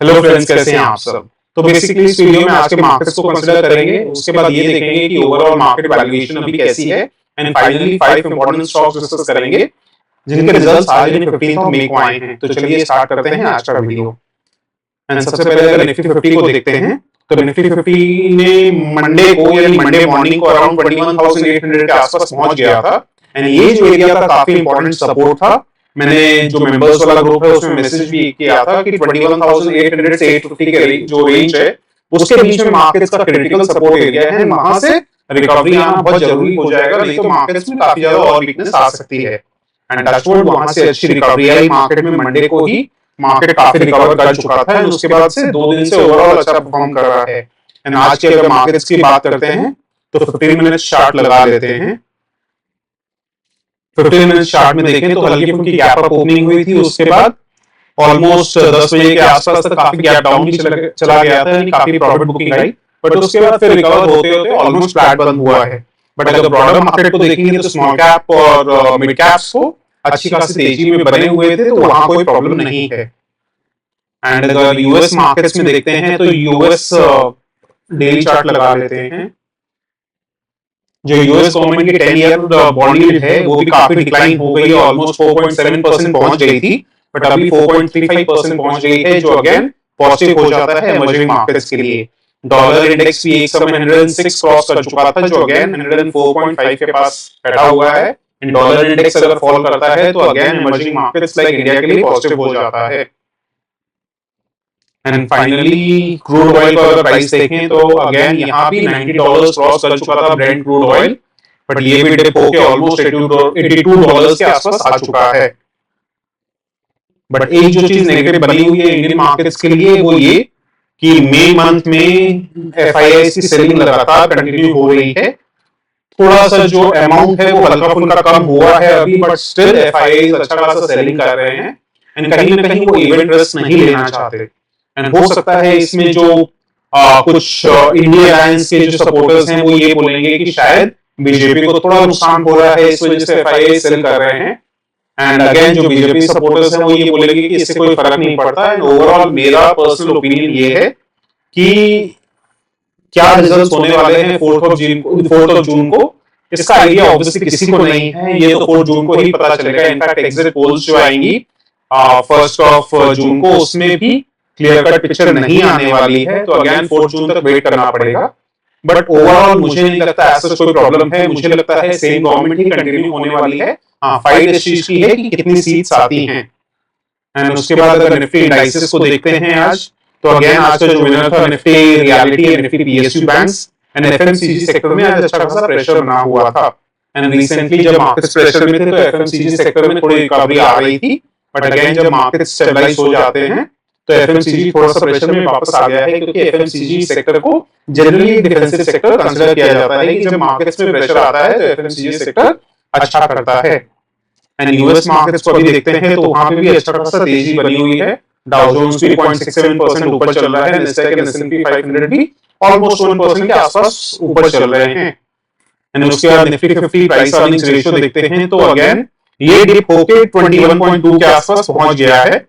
Hello friends, कैसे हैं आप सब। तो बेसिकली इस वीडियो में आज के मार्केट्स को कंसीडर करेंगे, उसके बाद ये देखेंगे कि ओवरऑल मार्केट वैल्यूएशन अभी कैसी है, and finally 5 important stocks discuss करेंगे जिनके रिजल्ट्स आज यानी 15th ऑफ मई को आए हैं। तो चलिए स्टार्ट करते हैं आज का वीडियो। एंड सबसे पहले अगर निफ्टी 50 को देखते हैं तो निफ्टी 50 ने मंडे को यानी मंडे मॉर्निंग को अराउंड 21,800 के आसपास पहुंच गया था। एंड ये जो एरिया था काफी इंपॉर्टेंट सपोर्ट था। मैंने जो मेंबर्स वाला ग्रुप है उसमें मैसेज भी किया था कि 21,800 से 850 के जो रेंज है उसके बीच में मार्केट्स का क्रिटिकल सपोर्ट एरिया है। वहां से रिकवरी आना बहुत जरूरी हो जाएगा, नहीं तो मार्केट्स में काफी ज्यादा और वीकनेस आ सकती है। एंड टचवुड वहां से अच्छी रिकवरी आई मार्केट में। मंडे को ही मार्केट काफी रिकवर कर चुका था, उसके बाद से 2 दिन से ओवरऑल अच्छा परफॉर्म कर रहा है। एंड आज के अगर मार्केट्स की बात करते हैं तो 15 मिनट चार्ट लगा लेते हैं। 15 मिनट चार्ट में देखें तो हल्की फुल्की गैप अप ओपनिंग हुई थी, उसके बाद ऑलमोस्ट 10 बजे के आसपास तक काफी गैप डाउन भी चला गया था, यानी काफी प्रॉफिट बुकिंग आई। बट उसके बाद फिर रिकवर होते होते ऑलमोस्ट फ्लैट बंद हुआ है। बट अगर ब्रॉडर मार्केट को देखेंगे तो स्मॉल कैप और मिड कैप्स को अच्छी खासी तेजी में बने हुए थे, तो वहां कोई प्रॉब्लम नहीं है। एंड अगर यूएस मार्केट्स में देखते हैं तो यूएस डेली चार्ट लगा लेते हैं। जो यूएस गवर्नमेंट की 10 ईयर बॉन्ड यील्ड है वो भी काफी डिक्लाइन हो गई है, ऑलमोस्ट 4.7% पहुंच गई थी, बट अभी 4.35% पहुंच गई है, जो अगेन पॉजिटिव हो जाता है इमर्जिंग मार्केट्स के लिए। डॉलर इंडेक्स भी एक समय 106 क्रॉस कर चुका था, जो अगेन 104.5 के पास बैठा हुआ है। डॉलर इंडेक्स अगर फॉल करता है तो again emerging markets like India के लिए पॉजिटिव हो जाता है। एंड फाइनली क्रूड ऑयल का अगर प्राइस देखें तो अगेन यहाँ भी $90 क्रॉस कर चुका था ब्रेंट क्रूड ऑयल, बट ये भी डिप होके ऑलमोस्ट $82 के आसपास आ चुका है। बट एक जो चीज नेगेटिव बनी हुई है इंडियन मार्केट्स के लिए वो ये कि मई मंथ में एफआईआई की सेलिंग लगातार कंटिन्यू हो रही है। थोड़ा सा जो अमाउंट है वो हल्का फुल्का कम हुआ है अभी, बट स्टिल एफआईआई अच्छा खासा सेलिंग कर रहे हैं। एंड कहीं ना कहीं वो इवेंट रिस्क नहीं लेना चाहते। एंड हो सकता है इसमें जो कुछ इंडिया अलायंस के जो सपोर्टर्स हैं वो ये बोलेंगे कि शायद बीजेपी को थोड़ा नुकसान हो रहा है, इस वजह से एफआईआई सेल कर रहे हैं। एंड अगेन जो बीजेपी सपोर्टर्स हैं वो ये बोलेंगे कि इससे कोई फर्क नहीं पड़ता। एंड ओवरऑल मेरा पर्सनल ओपिनियन ये है कि क्या रिजल्ट्स होने वाले हैं 4 जून को इसका आइडिया ऑब्वियसली किसी को नहीं है, ये तो 4 जून को ही पता चलेगा। इनफैक्ट एग्जिट पोल्स जो आएंगी 1 जून को उसमें भी क्लियर कट पिक्चर नहीं आने वाली है, तो अगेन 4 जून तक वेट करना पड़ेगा। बट ओवरऑल मुझे नहीं लगता ऐसा कोई प्रॉब्लम है, मुझे लगता है सेम गवर्नमेंट ही कंटिन्यू होने वाली है। फाइट इस चीज की है कि कितनी सीट्स आती हैं। एंड उसके बाद अगर निफ्टी इंडाइसेस को देखते हैं आज, तो अगेन आज का जो विनर था Nifty reality, Nifty PSU banks and FMCG sector में आज अच्छा खासा प्रेशर बना हुआ था। एंड रिसेंटली जब मार्केट्स प्रेशर में थे तो एफएमसीजी सेक्टर में थोड़ी रिकवरी आ रही थी, बट अगेन जब मार्केट्स स्टेबलाइज हो जाते हैं तो एफएमसीजी थोड़ा सा प्रेशर में वापस आ गया है, क्योंकि एफएमसीजी सेक्टर को जनरली एक डिफेंसिव सेक्टर कंसीडर किया जाता है कि जब मार्केट्स में प्रेशर आता है तो एफएमसीजी सेक्टर अच्छा करता है। एंड यूएस मार्केट्स को अभी देखते हैं तो वहां पे भी अच्छा खासा तेजी बनी हुई है। डाउ जोन्स भी 0.67% ऊपर चल रहा है, नैस्डैक एंड S&P 500 भी ऑलमोस्ट 1% के आसपास ऊपर चल रहे हैं। एंड उसके बाद निफ्टी 50 प्राइस अर्निंग्स रेशियो देखते हैं तो अगेन ये डिप होके 21.2 के आसपास पहुंच गया है,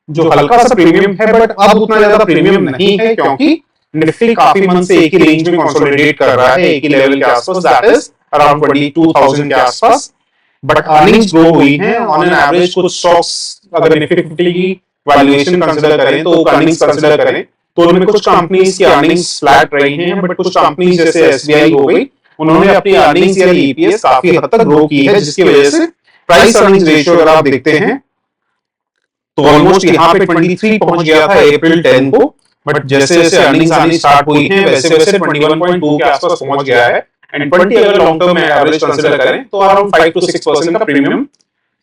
जो हल्का सा प्रीमियम है, बट अब उतना ज्यादा प्रीमियम नहीं है, क्योंकि निफ्टी काफी मंथ से एक ही रेंज में कंसोलिडेट कर रहा है, एक ही लेवल के आसपास, दैट इज अराउंड 22,000 के आसपास। बट अर्निंग्स ग्रो हुई हैं ऑन एन एवरेज। कुछ स्टॉक्स अगर निफ्टी 50 की वैल्यूएशन कंसीडर करें तो अर्निंग्स कंसीडर करें तो उनमें कुछ कंपनीज की अर्निंग्स फ्लैट रही हैं, बट कुछ कंपनीज जैसे एसबीआई हो गई, उन्होंने अपनी अर्निंग्स या ईपीएस काफी हद तक ग्रो की है, जिसकी वजह से प्राइस अर्निंग्स रेशियो अगर आप देखते हैं तो ऑलमोस्ट यहाँ पे 23 पहुंच गया था अप्रैल 10 को, बट जैसे जैसे अर्निंग्स आनी स्टार्ट हुई हैं वैसे वैसे 21.2 के आसपास पहुंच गया है। एंड 20 अगर लॉन्ग टर्म में एवरेज कंसीडर करें तो अराउंड 5 to 6% का प्रीमियम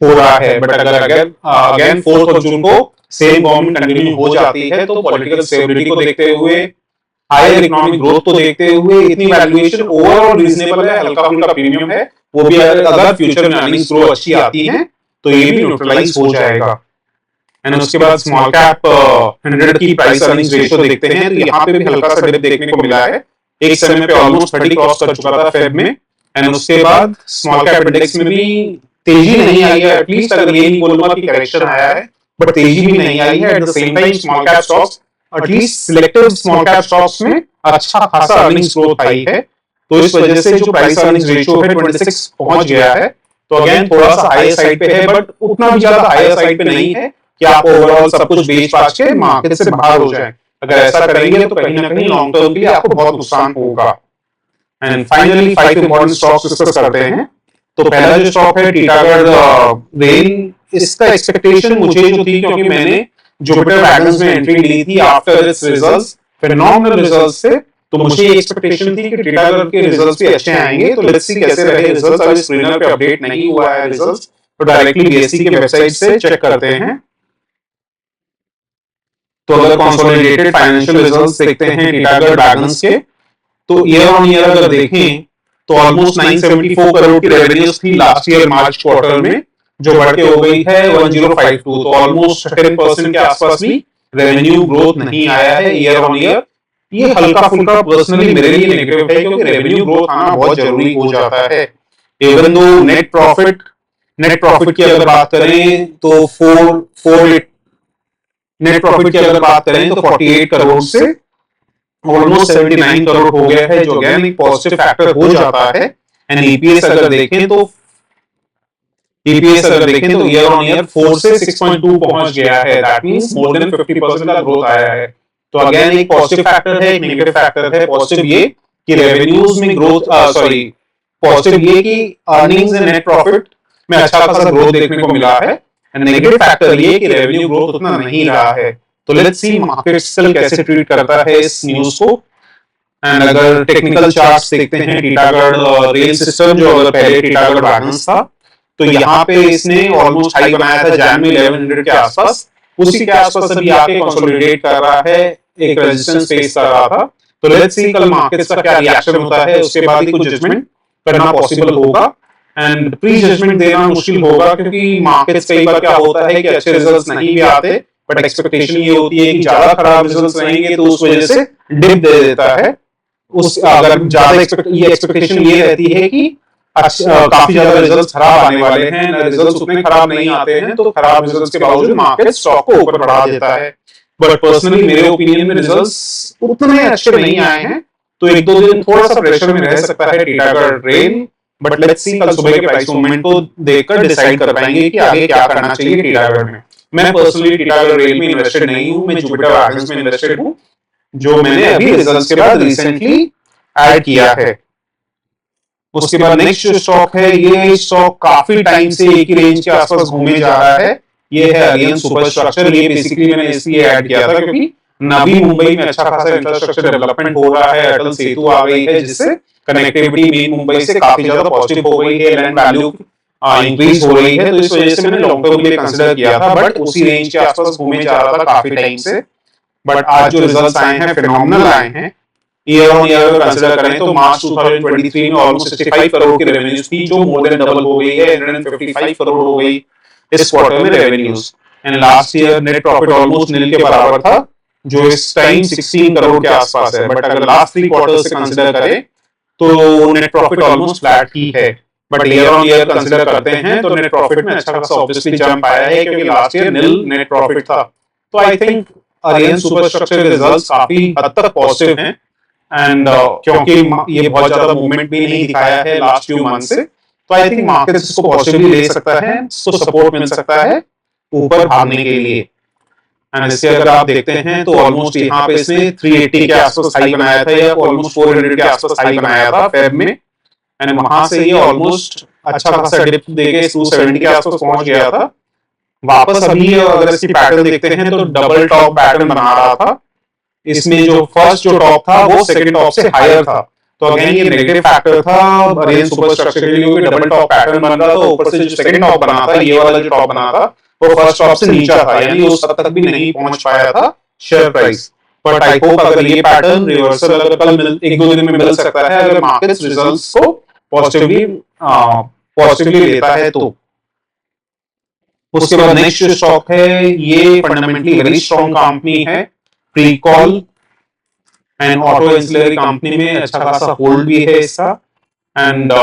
हो रहा है। बट अगर अगेन 4 जून को सेम गवर्नमेंट कंटिन्यू हो जाती है तो पॉलिटिकल स्टेबिलिटी को देखते हुए, हायर इकोनॉमिक ग्रोथ को देखते हुए इतनी वैल्यूएशन ओवरऑल रीजनेबल है, हल्का फुल्का प्रीमियम है। वो भी अगर फ्यूचर में अर्निंग्स ग्रो अच्छी आती है तो ये भी न्यूट्रलाइज हो जाएगा। एंड उसके बाद स्मॉल कैप 100 की प्राइस अर्निंग्स रेशियो देखते हैं तो यहाँ पे भी हल्का सा डिप देखने को मिला है। एक समय पे ऑलमोस्ट 30 क्रॉस कर चुका था फेब में। एंड उसके बाद स्मॉल कैप इंडेक्स में भी तेजी नहीं आई है, एटलीस्ट अगर ये नहीं बोलूंगा कि करेक्शन आया है, बट तेजी भी नहीं आई है। At the same time small cap stocks at least selective small cap stocks में अच्छा खासा अर्निंग्स ग्रोथ आई है। तो इस वजह से जो प्राइस अर्निंग्स रेशियो है 26 पहुंच गया है। तो अगेन थोड़ा सा हायर साइड पे है, बट उतना भी ज्यादा हायर साइड पे नहीं है कि आप ओवरऑल सब कुछ बेच बाच के मार्केट से बाहर हो जाए। अगर ऐसा करेंगे तो कहीं ना कहीं लॉन्ग टर्म के लिए आपको बहुत नुकसान होगा। And finally 5 important stocks discuss करते हैं। तो पहला जो स्टॉक है टीटागढ़ रेल, इसका एक्सपेक्टेशन मुझे जो थी, क्योंकि मैंने जुपिटर वैगन्स में एंट्री ली थी after it's results, phenomenal results थे, तो मुझे एक्सपेक्टेशन थी कि टीटागढ़ के रिजल्ट्स भी अच्छे आएंगे। तो लेट्स सी कैसे रहे रिजल्ट्स। अभी स्क्रीनर पे अपडेट नहीं हुआ है रिजल्ट्स, तो डायरेक्टली बीएसई के वेबसाइट से चेक करते हैं। तो अगर कंसोलिडेटेड फाइनेंशियल रिजल्ट्स देखते हैं टीटागढ़ वैगन्स के, तो ईयर ऑन ईयर अगर देखें तो ऑलमोस्ट 974 करोड़ की रेवेन्यूज थी लास्ट ईयर मार्च क्वार्टर में, जो बढ़ के हो गई है 1052। तो ऑलमोस्ट 10% के आसपास भी रेवेन्यू ग्रोथ नहीं आया है ईयर ऑन ईयर। ये हल्का फुल्का पर्सनली मेरे लिए नेगेटिव है, क्योंकि रेवेन्यू ग्रोथ आना बहुत जरूरी हो जाता है। इवन दो नेट प्रॉफिट की अगर बात करें तो 48 नेट प्रॉफिट की अगर बात करें तो 48 करोड़ से ऑलमोस्ट 79 करोड़ हो गया है, जो अगेन एक पॉजिटिव फैक्टर हो जाता है। एंड ईपीएस अगर देखें तो ईयर ऑन ईयर 4 से 6.2 पहुंच गया है। दैट मींस मोर देन 50% का ग्रोथ आया है। तो अगेन एक पॉजिटिव फैक्टर है, एक नेगेटिव फैक्टर है। पॉजिटिव ये कि रेवेन्यूज में ग्रोथ, पॉजिटिव ये कि अर्निंग्स एंड नेट प्रॉफिट में अच्छा खासा ग्रोथ देखने को मिला है। एंड नेगेटिव फैक्टर ये कि रेवेन्यू ग्रोथ उतना नहीं रहा है। तो लेट्स सी मार्केट स्टिल कैसे ट्रीट करता है इस न्यूज को। एंड अगर टेक्निकल चार्ट्स देखते हैं टीटागढ़ रेल सिस्टम, जो अगर पहले टीटागढ़ वैगन्स था, तो यहाँ पे इसने ऑलमोस्ट हाई बनाया था जैन में 1100 के आसपास, उसी के आसपास अभी आके कंसोलिडेट कर रहा है, एक रेजिस्टेंस फेस कर रहा था। तो लेट्स सी कल मार्केट का क्या रिएक्शन होता है, उसके बाद ही कुछ जजमेंट करना पॉसिबल होगा। एंड प्री जजमेंट देना मुश्किल होगा, क्योंकि मार्केट्स कई बार क्या होता है कि अच्छे रिजल्ट्स नहीं भी आते, बट एक्सपेक्टेशन ये होती है कि ज्यादा खराब रिजल्ट्स रहेंगे, तो उस वजह से डिप दे देता है। उस अगर ज्यादा एक्सपेक्टेशन ये रहती है कि काफी ज्यादा रिजल्ट्स खराब आने वाले हैं, रिजल्ट्स उतने खराब नहीं आते हैं, तो खराब रिजल्ट्स के बावजूद मार्केट स्टॉक को ऊपर बढ़ा देता है। बट पर्सनली मेरे ओपिनियन में रिजल्ट्स उतने अच्छे नहीं आए हैं, तो एक दो दिन थोड़ा सा प्रेशर में रह सकता है Titagarh rail. But let's see कल सुबह के प्राइस मूवमेंट को देखकर डिसाइड कर पाएंगे कि आगे क्या करना चाहिए टीटागढ़ में। मैं पर्सनली टीटागढ़ रेल में इन्वेस्टेड नहीं हूं, मैं जुपिटर वैगन्स में इन्वेस्टेड हूं, जो मैंने अभी रिजल्ट्स के बाद रिसेंटली ऐड किया है। उसके बाद नेक्स्ट जो स्टॉक है, ये स्टॉक काफी टाइम से एक ही रेंज के आसपास घूमे जा रहा है। ये है अरियन सुपर स्ट्रक्चर। ये बेसिकली मैंने इसलिए ऐड किया था क्योंकि नवी मुंबई में अच्छा खासा इंफ्रास्ट्रक्चर डेवलपमेंट हो रहा है, अटल सेतु आ गई है, जिससे कनेक्टिविटी मेन मुंबई से काफी ज्यादा पॉजिटिव हो गई है, लैंड वैल्यू इंक्रीज हो रही है। तो इस वजह से मैंने लॉन्ग टर्म के लिए कंसिडर किया था, बट उसी रेंज के आसपास घूमे जा रहा था काफी टाइम से। बट आज जो रिजल्ट्स आए हैं फिनोमिनल आए हैं। ईयर ऑन ईयर कंसिडर करें तो मार्च 2023 में ऑलमोस्ट 65 करोड़ की रेवेन्यूज थी, जो मोर देन डबल हो गई है, 155 करोड़ हो गई इस क्वार्टर में revenues. And last year net profit almost nil के बराबर था, जो इस टाइम 16 करोड़ के आसपास है। बट अगर लास्ट 3 क्वार्टर से कंसिडर करें तो नेट प्रॉफिट ऑलमोस्ट फ्लैट ही है। But year on year consider करते हैं तो नेट प्रॉफिट में अच्छा खासा ऑब्वियसली जंप आया है, क्योंकि last year nil net profit था। तो I think Aryan super structure के रिजल्ट्स काफी हद तक पॉजिटिव हैं। एंड क्योंकि ये बहुत ज्यादा मूवमेंट भी नहीं दिखाया है लास्ट फ्यू मंथ से, तो आई थिंक मार्केट इसको पॉजिटिवली ले सकता है, इसको सपोर्ट मिल सकता है ऊपर भागने के लिए। एंड इससे अगर आप देखते हैं तो ऑलमोस्ट यहाँ पे इसने 380 के आसपास हाई बनाया था, या ऑलमोस्ट 400 के आसपास हाई बनाया था फेब में। एंड वहां से ये ऑलमोस्ट अच्छा खासा डिप देके 270 के आसपास पहुंच गया था। वापस अभी अगर इसकी पैटर्न देखते हैं तो डबल टॉप पैटर्न बना रहा था। इसमें जो फर्स्ट जो टॉप था वो सेकंड टॉप से हायर था, तो अगेन ये नेगेटिव फैक्टर था आर्यन सुपर स्ट्रक्चर के लिए, डबल टॉप पैटर्न बन रहा था। ऊपर से जो सेकंड टॉप बना था, ये वाला जो टॉप बना था, वो फर्स्ट टॉप से नीचा था, यानी उस हद तक भी नहीं पहुंच पाया था share price. But I hope अगर ये पैटर्न रिवर्सल अगर कल एक दो दिन में मिल सकता है, अगर मार्केट रिजल्ट्स को पॉजिटिवली लेता है तो। उसके बाद नेक्स्ट जो स्टॉक है, ये फंडामेंटली वेरी स्ट्रॉन्ग कंपनी है, प्रीकॉल एंड ऑटो एंसिलरी कंपनी में अच्छा खासा होल्ड भी है इसका। एंड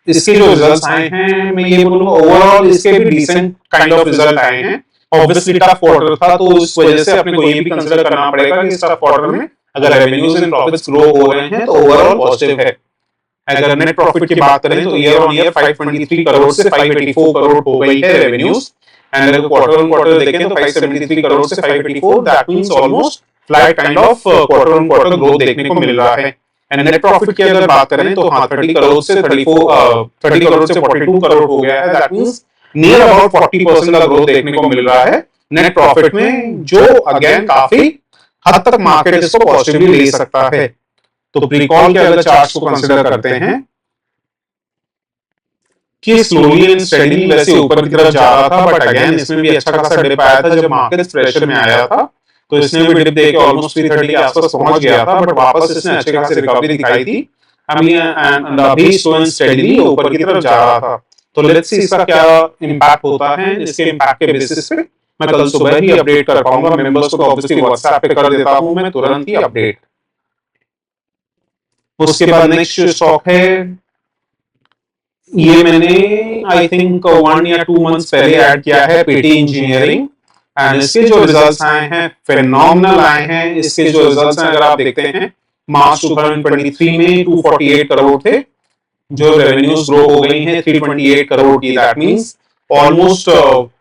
इसके जो रिजल्ट्स आए हैं, मैं ये बोलूंगा ओवरऑल इसके भी डिसेंट काइंड ऑफ रिजल्ट आए हैं। ऑब्वियसली टफ क्वार्टर था, तो इस वजह से अपने को ये भी कंसीडर करना पड़ेगा कि इस टफ क्वार्टर में अगर रेवेन्यूज एंड प्रॉफिट्स ग्रो हो रहे हैं तो ओवरऑल पॉजिटिव है। अगर नेट प्रॉफिट की बात करें तो ईयर ऑन ईयर 523 करोड़ से 584 करोड़ हो गई है रेवेन्यूज, एंड अगर क्वार्टर ऑन क्वार्टर देखें तो 573 करोड़ से 584, that means almost flat kind of quarter on quarter growth देखने को मिल रहा है। एंड नेट प्रॉफिट की अगर बात करें तो हाँ 30 करोड़ से 42 करोड़ हो गया है, दैट मींस नियर अबाउट 40% का ग्रोथ देखने को मिल रहा है नेट प्रॉफिट में, जो अगेन काफी हद तक मार्केट इसको पॉजिटिवली ले सकता है। तो प्रीकॉल के अगर चार्ट्स को कंसीडर करते हैं कि स्लोली एंड स्टेडीली वैसे ऊपर की तरफ जा रहा था, बट अगेन इसमें भी अच्छा खासा डिप आया था जब मार्केट प्रेशर में आया था, तो इसने भी डिप देके ऑलमोस्ट 330 के आसपास पहुंच गया था, बट वापस इसने अच्छे खासी रिकवरी दिखाई थी। अभी स्लो एंड स्टेडीली ऊपर की तरफ जा रहा था। तो लेट्स सी इसका क्या इंपैक्ट होता है। इसके इंपैक्ट के बेसिस पे मैं कल सुबह ही अपडेट कर पाऊंगा। मेंबर्स को तो ऑब्वियसली व्हाट्सएप पे कर देता हूं मैं तुरंत ही अपडेट। उसके बाद नेक्स्ट स्टॉक है, ये मैंने आई थिंक 1 या 2 मंथ्स पहले ऐड किया है, पीटी इंजीनियरिंग, एंड इसके जो रिजल्ट्स आए हैं फिनोमिनल आए हैं। इसके जो रिजल्ट्स हैं अगर आप देखते हैं मार्च 2023 में 248 करोड़ थे, जो रेवेन्यूज ग्रो हो गई हैं 328 करोड़ की, दैट मींस ऑलमोस्ट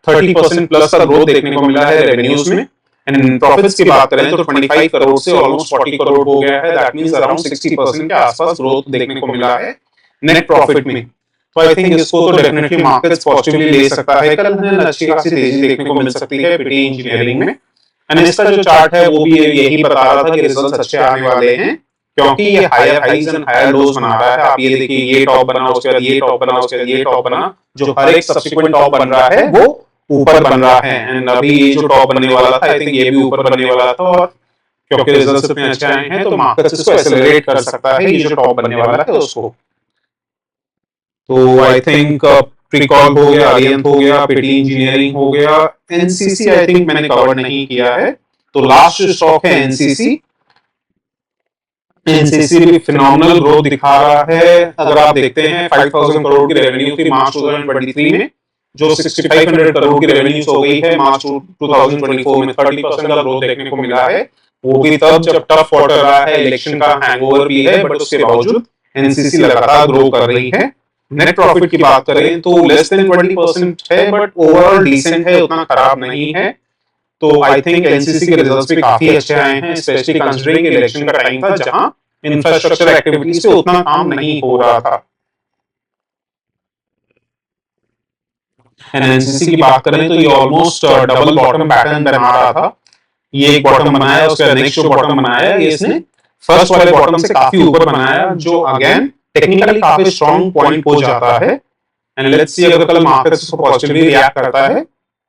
30% प्लस का ग्रोथ देखने को मिला है रेवेन्यूज में। एंड प्रॉफिट्स की बात करें तो 25 करोड़ से ऑलमोस्ट 40 करोड़ हो गया है, दैट मींस अराउंड 60% के आसपास ग्रोथ देखने को मिला है नेट प्रॉफिट में। तो आई थिंक इसको तो डेफिनेटली मार्केट्स पॉजिटिवली ले सकता है, कल अच्छी खासी तेजी देखने को मिल सकती है पीटी इंजीनियरिंग में। एंड इसका जो चार्ट है वो भी यही बता रहा था कि रिजल्ट्स अच्छे आने वाले हैं, क्योंकि ये higher highs and higher lows बना रहा है। आप ये देखिए, ये टॉप बना, उसके बाद ये टॉप बना, उसके बाद ये टॉप बना, जो हर एक सब्सिक्वेंट टॉप बन रहा है वो ऊपर बन रहा है। एंड अभी ये जो टॉप बनने वाला था आई थिंक ये भी ऊपर बनने वाला था, और क्योंकि रिजल्ट्स इतने अच्छे आए हैं तो मार्केट इसको एक्सेलरेट कर सकता है, ये जो टॉप बनने वाला है उसको। तो आई थिंक प्रीकॉल हो गया, अरियंत हो गया, पीटी इंजीनियरिंग हो गया, एनसीसी आई थिंक मैंने कवर नहीं किया है। तो लास्ट स्टॉक है एनसीसी। एनसीसी भी फिनोमिनल ग्रोथ दिखा रहा है। अगर आप देखते हैं 5000 करोड़ की रेवेन्यू थी मार्च 2023 में, जो 6500 करोड़ की रेवेन्यूज हो गई है मार्च 2024 में, 30% का ग्रोथ देखने को मिला है। वो भी तब जब टफ क्वार्टर रहा है, इलेक्शन का हैंगओवर भी है, बट उसके बावजूद एनसीसी लगातार ग्रो कर रही है। नेट प्रॉफिट की बात करें तो लेस देन 20% है, बट ओवरऑल डिसेंट है, उतना खराब नहीं है। तो आई थिंक एनसीसी के रिजल्ट्स भी काफी अच्छे आए हैं, स्पेशली कंसीडरिंग इलेक्शन का टाइम था जहां इंफ्रास्ट्रक्चर एक्टिविटीज पे उतना काम नहीं हो रहा था। एनसीसी की बात करें तो ये ऑलमोस्ट डबल बॉटम पैटर्न बना रहा था। ये एक बॉटम बनाया, उसका नेक्स्ट जो बॉटम बनाया ये इसने फर्स्ट वाले बॉटम से काफी ऊपर बनाया, जो अगेन टेक्निकली काफी स्ट्रॉन्ग पॉइंट हो जाता है। एंड लेट्स सी अगर कल मार्केट इसको पॉजिटिवली रिएक्ट करता है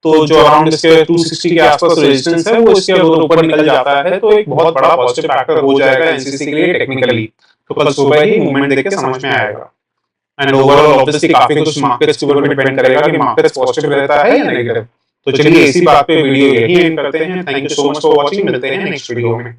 तो जो अराउंड इसके 260 के आसपास रेजिस्टेंस है वो इसके अगर ऊपर निकल जाता है तो एक बहुत बड़ा पॉजिटिव फैक्टर हो जाएगा एनसीसी के लिए टेक्निकली। तो कल सुबह ही मूवमेंट देख के समझ में आएगा। एंड ओवरऑल ऑब्वियसली काफी कुछ मार्केट्स के ऊपर डिपेंड करेगा कि मार्केट्स पॉजिटिव रहता है या नेगेटिव। तो चलिए इसी बात पे वीडियो यही एंड करते हैं। Thank you so much for watching, मिलते हैं नेक्स्ट वीडियो में।